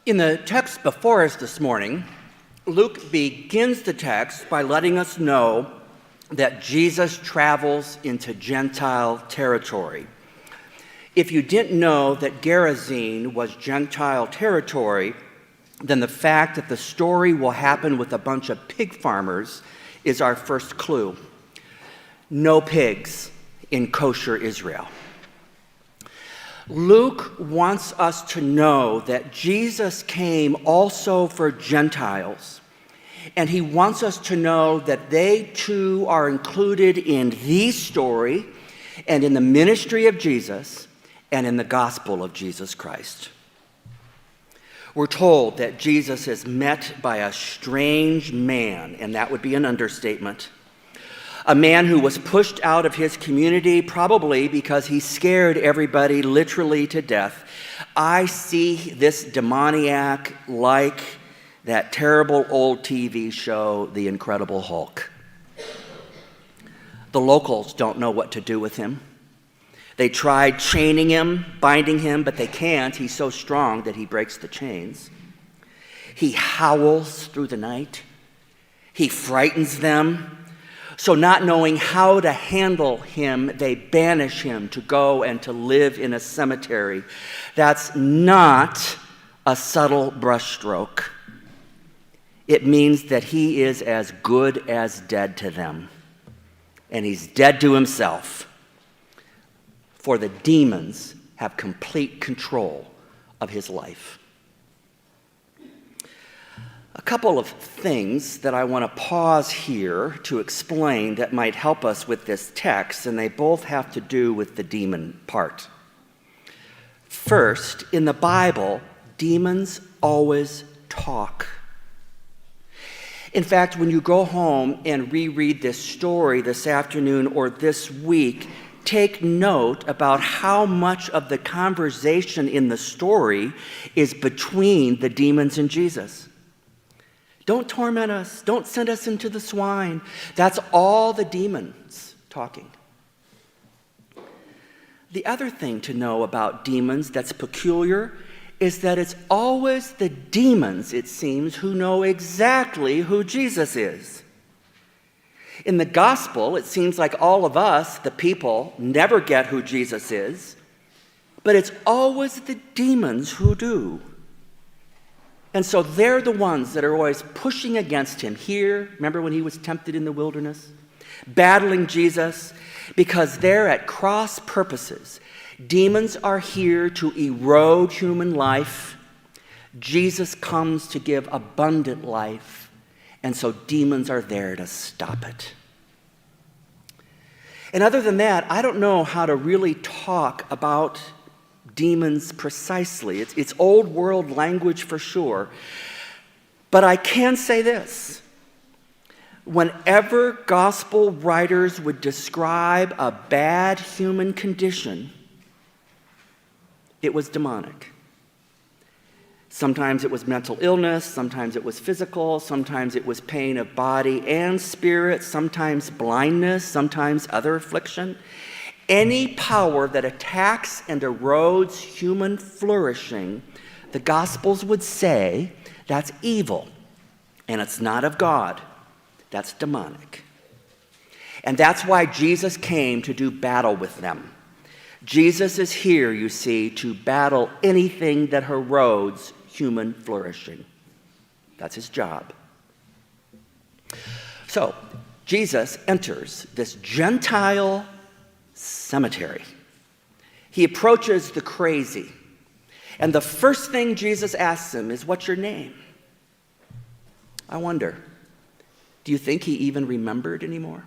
In the text before us this morning, Luke begins the text by letting us know that Jesus travels into Gentile territory. If you didn't know that Gerasene was Gentile territory, then the fact that the story will happen with a bunch of pig farmers is our first clue. No pigs in kosher Israel. Luke wants us to know that Jesus came also for Gentiles, and he wants us to know that they too are included in the story and in the ministry of Jesus and in the gospel of Jesus Christ. We're told that Jesus is met by a strange man, and that would be an understatement. A man who was pushed out of his community, probably because he scared everybody literally to death. I see this demoniac like that terrible old TV show, The Incredible Hulk. The locals don't know what to do with him. They tried chaining him, binding him, but they can't. He's so strong that he breaks the chains. He howls through the night. He frightens them. So not knowing how to handle him, they banish him to go and to live in a cemetery. That's not a subtle brushstroke. It means that he is as good as dead to them. And he's dead to himself. For the demons have complete control of his life. A couple of things that I want to pause here to explain that might help us with this text, and they both have to do with the demon part. First, in the Bible, demons always talk. In fact, when you go home and reread this story this afternoon or this week, take note about how much of the conversation in the story is between the demons and Jesus. Don't torment us. Don't send us into the swine. That's all the demons talking. The other thing to know about demons that's peculiar is that it's always the demons, it seems, who know exactly who Jesus is. In the gospel, it seems like all of us, the people, never get who Jesus is, but it's always the demons who do. And so they're the ones that are always pushing against him. Here, remember when he was tempted in the wilderness? Battling Jesus, because they're at cross purposes. Demons are here to erode human life. Jesus comes to give abundant life. And so demons are there to stop it. And other than that, I don't know how to really talk about demons precisely. It's old world language for sure. But I can say this. Whenever gospel writers would describe a bad human condition, it was demonic. Sometimes it was mental illness, sometimes it was physical, sometimes it was pain of body and spirit, sometimes blindness, sometimes other affliction. Any power that attacks and erodes human flourishing, the Gospels would say that's evil, and it's not of God. That's demonic. And that's why Jesus came to do battle with them. Jesus is here, you see, to battle anything that erodes human flourishing. That's his job. So, Jesus enters this Gentile cemetery. He approaches the crazy. And the first thing Jesus asks him is, "What's your name?" I wonder, do you think he even remembered anymore?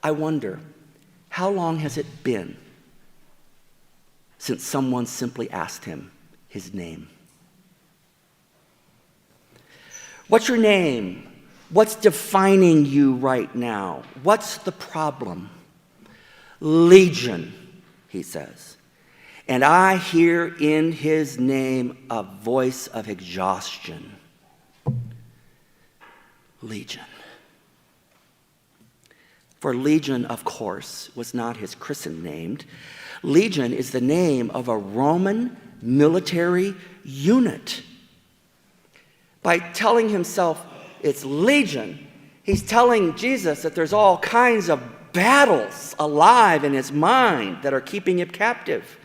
I wonder, how long has it been since someone simply asked him his name? What's your name? What's defining you right now? What's the problem? Legion, he says. And I hear in his name a voice of exhaustion. Legion. For Legion, of course, was not his christened name, Legion is the name of a Roman military unit. By telling himself it's legion, he's telling Jesus that there's all kinds of battles alive in his mind that are keeping him captive.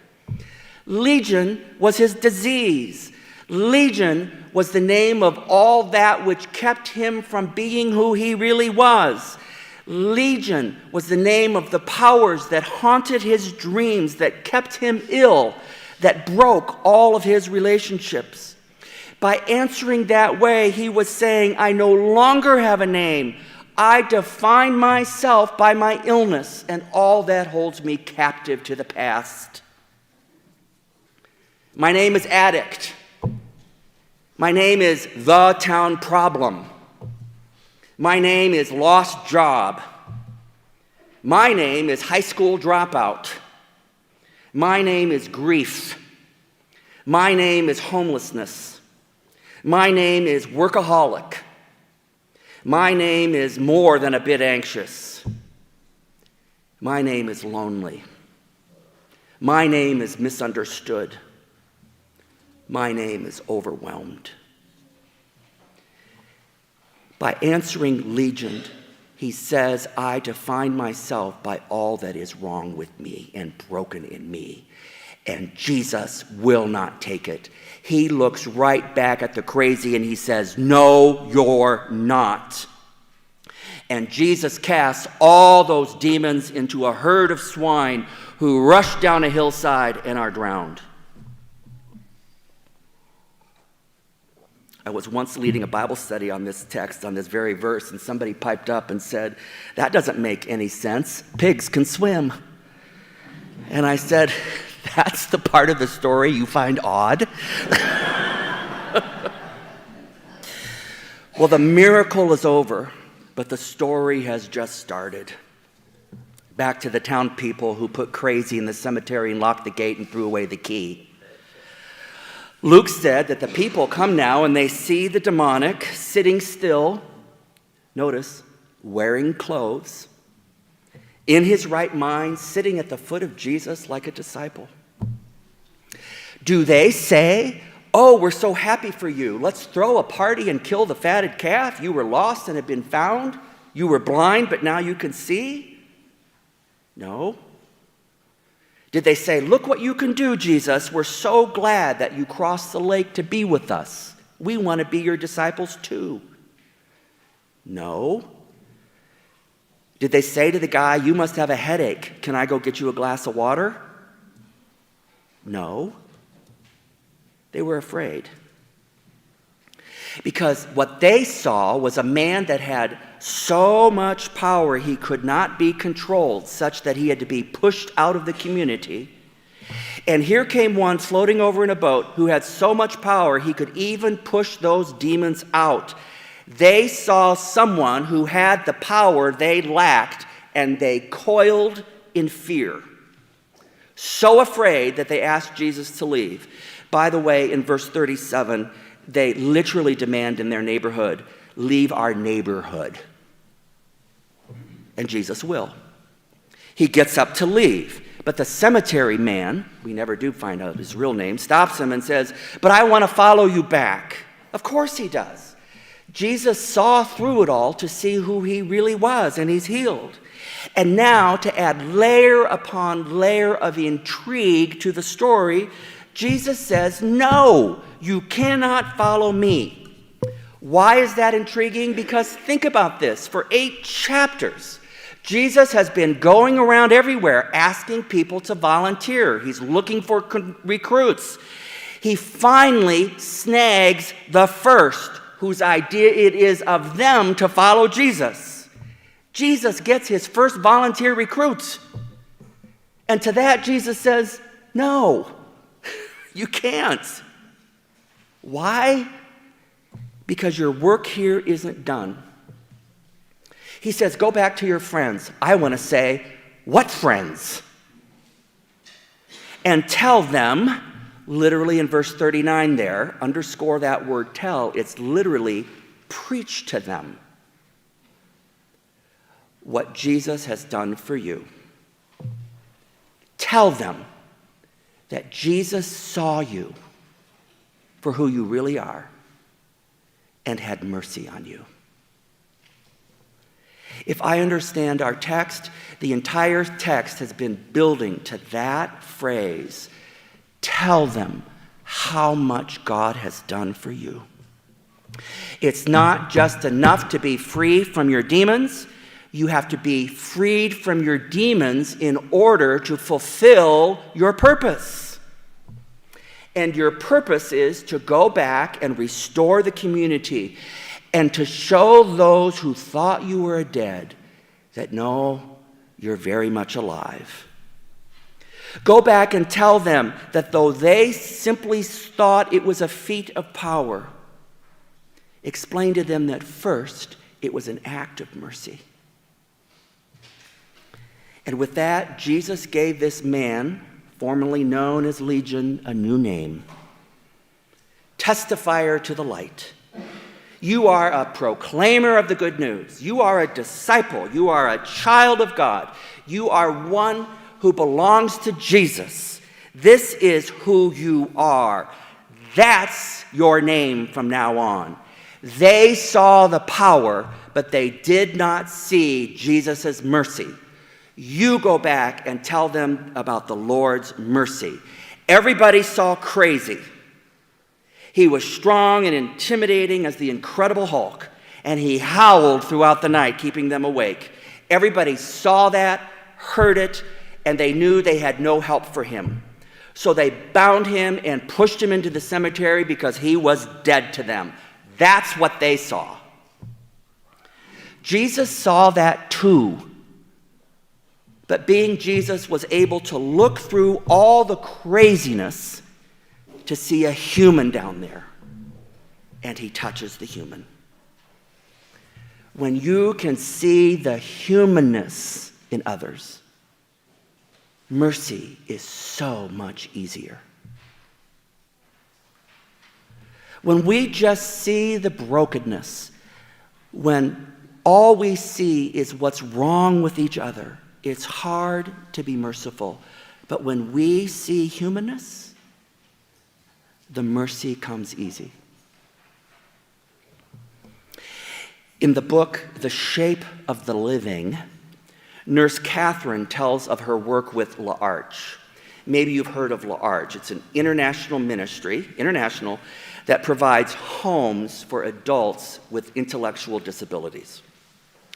Legion was his disease. Legion was the name of all that which kept him from being who he really was. Legion was the name of the powers that haunted his dreams, that kept him ill, that broke all of his relationships. By answering that way, he was saying, I no longer have a name. I define myself by my illness and all that holds me captive to the past. My name is addict. My name is the town problem. My name is lost job. My name is high school dropout. My name is grief. My name is homelessness. My name is workaholic. My name is more than a bit anxious. My name is lonely. My name is misunderstood. My name is overwhelmed. By answering Legion, he says, I define myself by all that is wrong with me and broken in me. And Jesus will not take it. He looks right back at the crazy and he says, no, you're not. And Jesus casts all those demons into a herd of swine who rush down a hillside and are drowned. I was once leading a Bible study on this text, on this very verse, and somebody piped up and said, that doesn't make any sense. Pigs can swim. And I said, that's the part of the story you find odd? Well, the miracle is over, but the story has just started. Back to the town people who put crazy in the cemetery and locked the gate and threw away the key. Luke said that the people come now and they see the demonic sitting still, notice, wearing clothes, in his right mind, sitting at the foot of Jesus like a disciple. Do they say, oh, we're so happy for you. Let's throw a party and kill the fatted calf. You were lost and have been found. You were blind, but now you can see? No. Did they say, look what you can do, Jesus. We're so glad that you crossed the lake to be with us. We want to be your disciples too. No. Did they say to the guy, you must have a headache. Can I go get you a glass of water? No. They were afraid. Because what they saw was a man that had so much power he could not be controlled, such that he had to be pushed out of the community. And here came one floating over in a boat who had so much power he could even push those demons out. They saw someone who had the power they lacked, and they coiled in fear. So afraid that they asked Jesus to leave. By the way, in verse 37, they literally demand in their neighborhood, leave our neighborhood. And Jesus will. He gets up to leave. But the cemetery man, we never do find out his real name, stops him and says, but I want to follow you back. Of course he does. Jesus saw through it all to see who he really was, and he's healed. And now, to add layer upon layer of intrigue to the story, Jesus says, no, you cannot follow me. Why is that intriguing? Because think about this. For 8 chapters, Jesus has been going around everywhere asking people to volunteer. He's looking for recruits. He finally snags the first whose idea it is of them to follow Jesus. Jesus gets his first volunteer recruits. And to that, Jesus says, no, you can't. Why? Because your work here isn't done. He says, go back to your friends. I want to say, what friends? And tell them, literally in verse 39 there, underscore that word tell, it's literally preach to them what Jesus has done for you. Tell them that Jesus saw you for who you really are and had mercy on you. If I understand our text, the entire text has been building to that phrase, tell them how much God has done for you. It's not just enough to be free from your demons. You have to be freed from your demons in order to fulfill your purpose. And your purpose is to go back and restore the community and to show those who thought you were dead that no, you're very much alive. Go back and tell them that though they simply thought it was a feat of power, explain to them that first it was an act of mercy. And with that, Jesus gave this man, formerly known as Legion, a new name. Testifier to the light. You are a proclaimer of the good news. You are a disciple. You are a child of God. You are one who belongs to Jesus. This is who you are. That's your name from now on. They saw the power, but they did not see Jesus' mercy. You go back and tell them about the Lord's mercy. Everybody saw crazy. He was strong and intimidating as the Incredible Hulk, and he howled throughout the night, keeping them awake. Everybody saw that, heard it, and they knew they had no help for him. So they bound him and pushed him into the cemetery because he was dead to them. That's what they saw. Jesus saw that too. But being Jesus was able to look through all the craziness to see a human down there. And he touches the human. When you can see the humanness in others, mercy is so much easier. When we just see the brokenness, when all we see is what's wrong with each other, it's hard to be merciful. But when we see humanness, the mercy comes easy. In the book, The Shape of the Living, Nurse Catherine tells of her work with L'Arche. Maybe you've heard of L'Arche. It's an international ministry, that provides homes for adults with intellectual disabilities.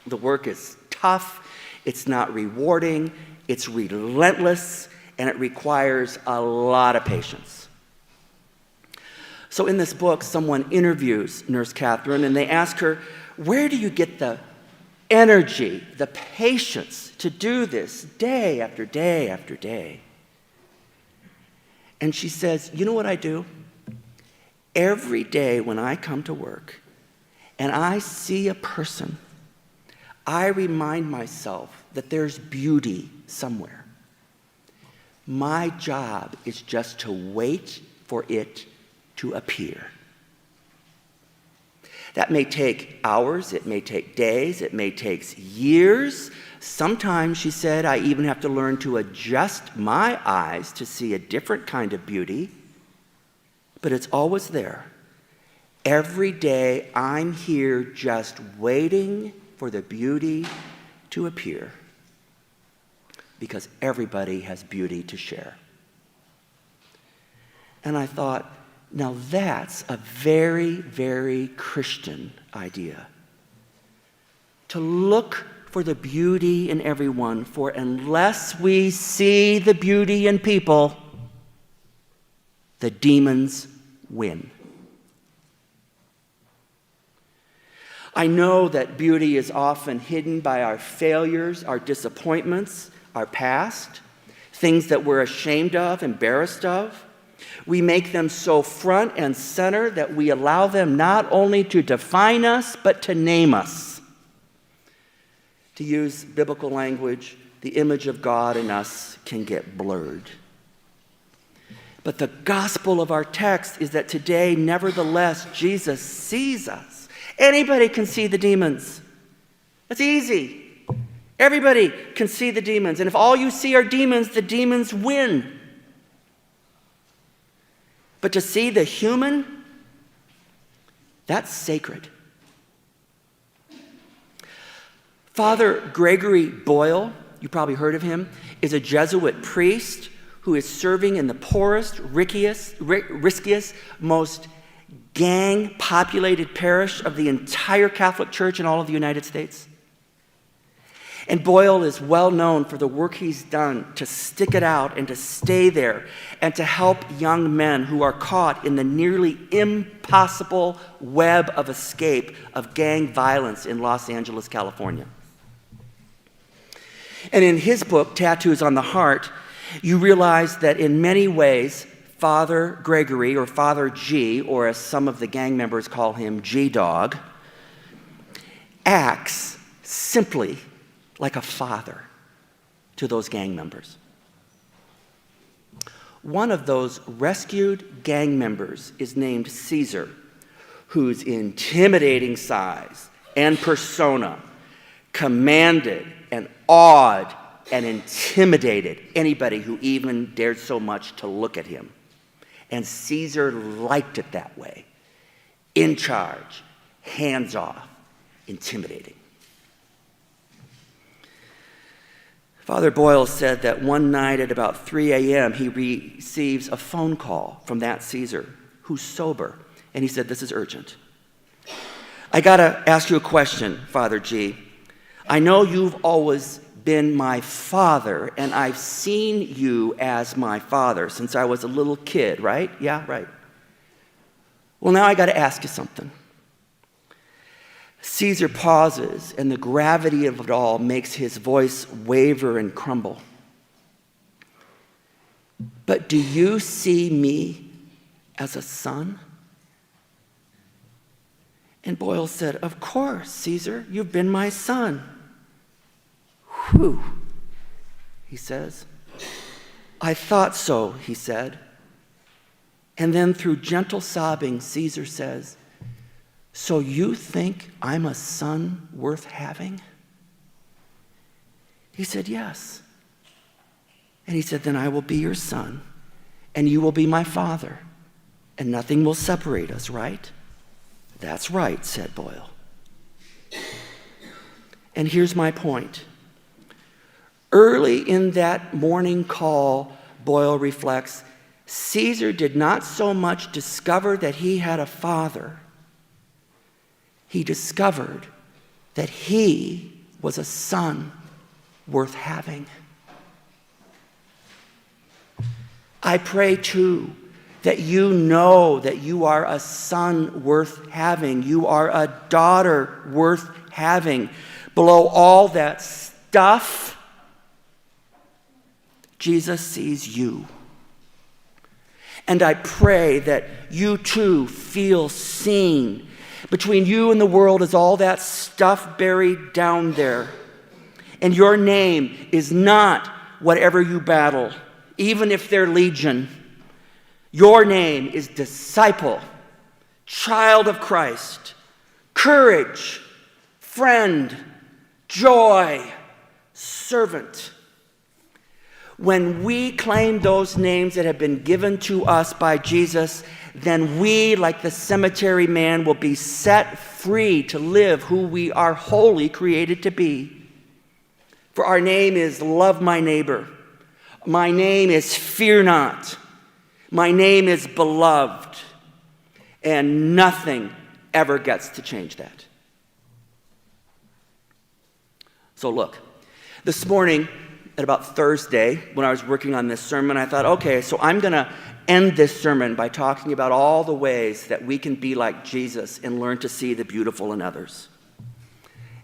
The work is tough, it's not rewarding, it's relentless, and it requires a lot of patience. So in this book, someone interviews Nurse Catherine, and they ask her, where do you get the energy, the patience to do this day after day after day? And she says, you know what I do? Every day when I come to work and I see a person, I remind myself that there's beauty somewhere. My job is just to wait for it to appear. That may take hours, it may take days, it may take years. Sometimes, she said, I even have to learn to adjust my eyes to see a different kind of beauty, but it's always there. Every day I'm here just waiting for the beauty to appear, because everybody has beauty to share. And I thought, now that's a very, very Christian idea. To look for the beauty in everyone, for unless we see the beauty in people, the demons win. I know that beauty is often hidden by our failures, our disappointments, our past, things that we're ashamed of, embarrassed of. We make them so front and center that we allow them not only to define us, but to name us. To use biblical language, the image of God in us can get blurred. But the gospel of our text is that today, nevertheless, Jesus sees us. Anybody can see the demons. That's easy. Everybody can see the demons. And if all you see are demons, the demons win. But to see the human, that's sacred. Father Gregory Boyle, you probably heard of him, is a Jesuit priest who is serving in the poorest, riskiest, most gang-populated parish of the entire Catholic Church in all of the United States. And Boyle is well known for the work he's done to stick it out and to stay there and to help young men who are caught in the nearly impossible web of escape of gang violence in Los Angeles, California. And in his book, Tattoos on the Heart, you realize that in many ways, Father Gregory, or Father G, or as some of the gang members call him, G-Dog, acts simply like a father to those gang members. One of those rescued gang members is named Caesar, whose intimidating size and persona commanded and awed and intimidated anybody who even dared so much to look at him. And Caesar liked it that way. In charge, hands off, intimidating. Father Boyle said that one night at about 3 a.m., he receives a phone call from that Caesar, who's sober. And he said, "This is urgent. I gotta ask you a question, Father G. I know you've always been my father, and I've seen you as my father since I was a little kid, right? Yeah, right. Well, now I gotta ask you something." Caesar pauses, and the gravity of it all makes his voice waver and crumble. "But do you see me as a son?" And Boyle said, "Of course, Caesar, you've been my son." "Whew," he says. "I thought so," he said. And then through gentle sobbing, Caesar says, "So you think I'm a son worth having?" He said, "Yes." And he said, "Then I will be your son, and you will be my father, and nothing will separate us, right?" "That's right," said Boyle. And here's my point. Early in that morning call, Boyle reflects, Caesar did not so much discover that he had a father. He discovered that he was a son worth having. I pray too that you know that you are a son worth having. You are a daughter worth having. Below all that stuff, Jesus sees you. And I pray that you too feel seen. Between you and the world is all that stuff buried down there. And your name is not whatever you battle, even if they're legion. Your name is disciple, child of Christ, courage, friend, joy, servant. When we claim those names that have been given to us by Jesus, then we, like the cemetery man, will be set free to live who we are wholly created to be. For our name is love my neighbor. My name is fear not. My name is beloved. And nothing ever gets to change that. So look, this morning, at about Thursday, when I was working on this sermon, I thought, okay, so I'm going to end this sermon by talking about all the ways that we can be like Jesus and learn to see the beautiful in others.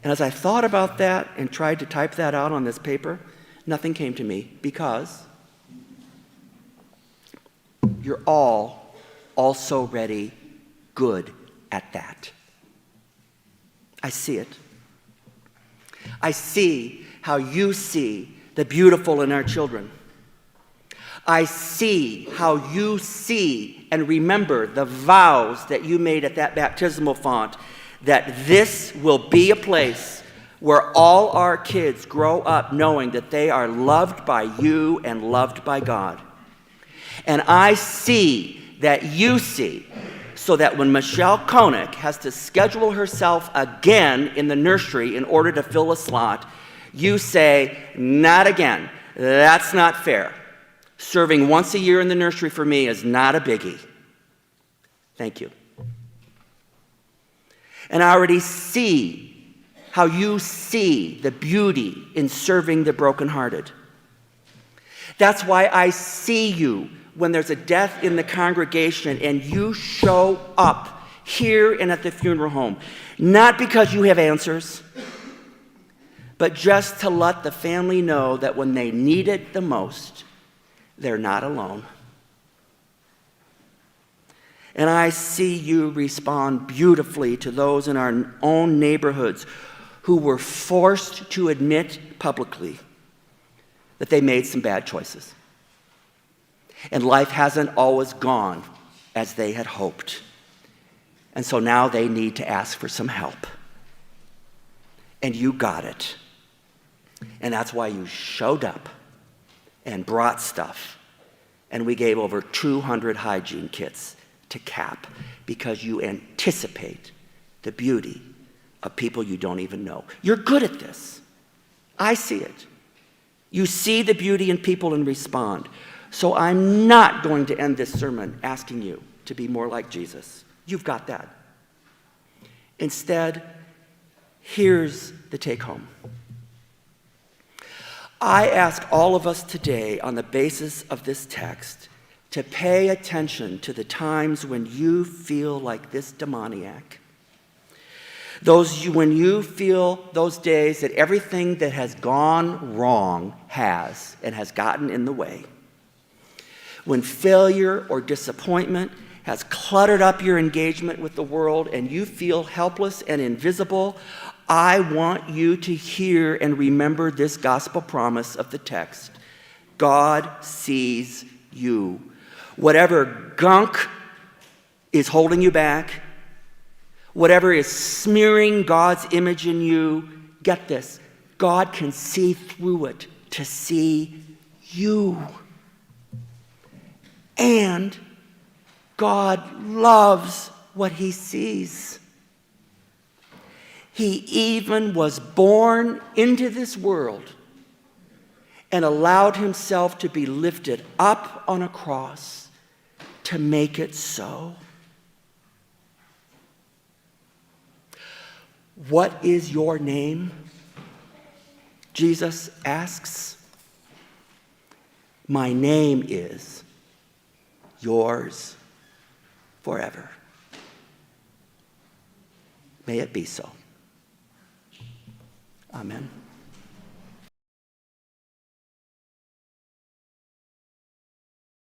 And as I thought about that and tried to type that out on this paper, nothing came to me because you're all also already good at that. I see it. I see how you see the beautiful in our children. I see how you see and remember the vows that you made at that baptismal font, that this will be a place where all our kids grow up knowing that they are loved by you and loved by God. And I see that you see, so that when Michelle Koenig has to schedule herself again in the nursery in order to fill a slot, you say, not again. That's not fair. Serving once a year in the nursery for me is not a biggie. Thank you. And I already see how you see the beauty in serving the brokenhearted. That's why I see you when there's a death in the congregation and you show up here and at the funeral home, not because you have answers, but just to let the family know that when they need it the most, they're not alone. And I see you respond beautifully to those in our own neighborhoods who were forced to admit publicly that they made some bad choices. And life hasn't always gone as they had hoped. And so now they need to ask for some help. And you got it. And that's why you showed up and brought stuff. And we gave over 200 hygiene kits to CAP because you anticipate the beauty of people you don't even know. You're good at this. I see it. You see the beauty in people and respond. So I'm not going to end this sermon asking you to be more like Jesus. You've got that. Instead, here's the take home. I ask all of us today, on the basis of this text, to pay attention to the times when you feel like this demoniac. When you feel those days that everything that has gone wrong has gotten in the way. When failure or disappointment has cluttered up your engagement with the world and you feel helpless and invisible, I want you to hear and remember this gospel promise of the text. God sees you. Whatever gunk is holding you back, whatever is smearing God's image in you, get this, God can see through it to see you. And God loves what he sees. He even was born into this world and allowed himself to be lifted up on a cross to make it so. What is your name? Jesus asks. My name is yours forever. May it be so. Amen.